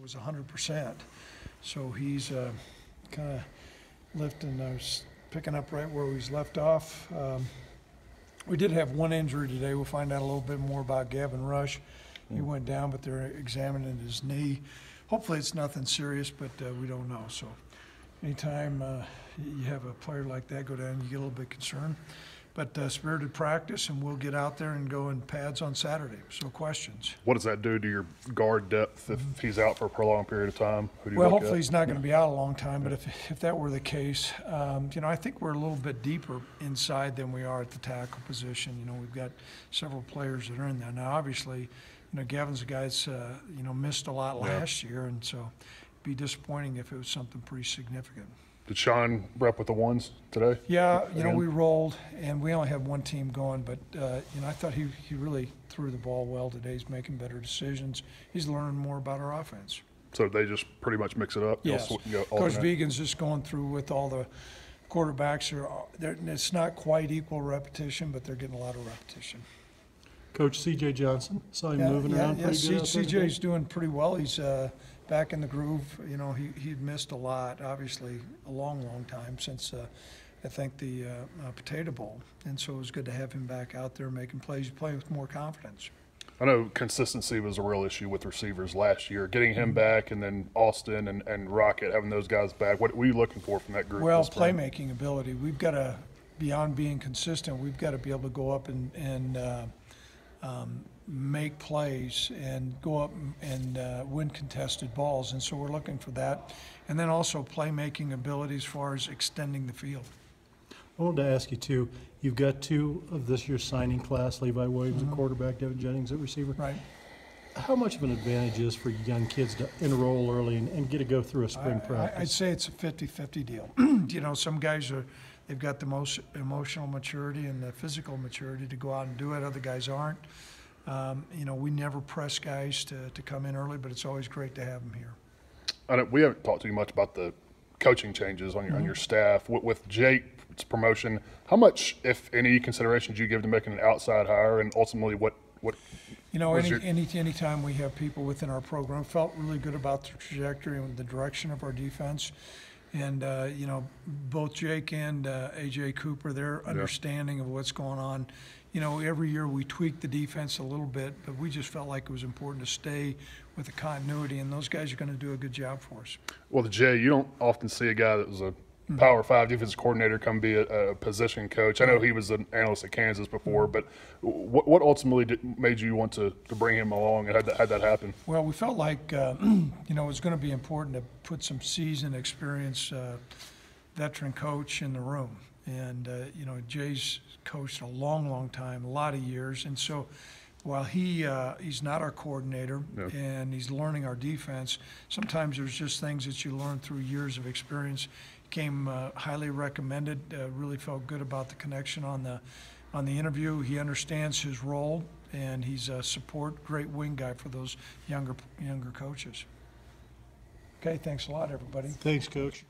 was 100%. So he's kind of lifting, picking up right where he's left off. We did have one injury today. We'll find out a little bit more about Gavin Rush. He went down, but they're examining his knee. Hopefully it's nothing serious, but we don't know. So anytime you have a player like that go down, you get a little bit concerned. But spirited practice, and we'll get out there and go in pads on Saturday. So questions. What does that do to your guard depth if he's out for a prolonged period of time? Well, hopefully he's not going to be out a long time, but if that were the case, I think we're a little bit deeper inside than we are at the tackle position. We've got several players that are in there. Now, obviously, Gavin's a guy that's, missed a lot last year, and so it'd be disappointing if it was something pretty significant. Did Sean rep with the ones today? Yeah, we rolled, and we only had one team going, but, I thought he really threw the ball well today. He's making better decisions. He's learning more about our offense. So they just pretty much mix it up? Yes. Coach Vigen's just going through with all the quarterbacks. It's not quite equal repetition, but they're getting a lot of repetition. Coach C.J. Johnson, saw him moving around pretty good. C.J.'s doing pretty well. He's back in the groove. He'd missed a lot, obviously, a long time since I think the Potato Bowl. And so it was good to have him back out there making plays, playing with more confidence. I know consistency was a real issue with receivers last year. Getting him back, and then Austin and Rocket, having those guys back, what were you looking for from that group? Well, playmaking ability. We've got to, beyond being consistent, we've got to be able to go up and make plays and go up and win contested balls. And so we're looking for that. And then also playmaking ability as far as extending the field. I wanted to ask you, too, you've got two of this year's signing class, Levi Williams at quarterback, Devin Jennings at receiver. Right. How much of an advantage is for young kids to enroll early and get to go through a spring practice? I'd say it's a 50-50 deal. Some guys they've got the most emotional maturity and the physical maturity to go out and do it. Other guys aren't. We never press guys to come in early, but it's always great to have them here. I know we haven't talked too much about the coaching changes on your staff. With Jake's promotion, how much, if any, consideration did you give to making an outside hire, and ultimately what? Anytime we have people within our program, felt really good about the trajectory and the direction of our defense. And, both Jake and A.J. Cooper, their understanding of what's going on. Every year we tweak the defense a little bit, but we just felt like it was important to stay with the continuity, and those guys are going to do a good job for us. Well, Jay, you don't often see a guy that was a Power 5 defensive coordinator come be a position coach. I know he was an analyst at Kansas before, but what ultimately made you want to bring him along, and how'd that happen? Well, we felt like, it was going to be important to put some seasoned, experienced veteran coach in the room. And, Jay's coached a long time, a lot of years. And so while he's not our coordinator and he's learning our defense, sometimes there's just things that you learn through years of experience. Came highly recommended, really felt good about the connection on the interview. He understands his role, and he's a great wing guy for those younger coaches. Okay, thanks a lot, everybody. Thanks, Coach.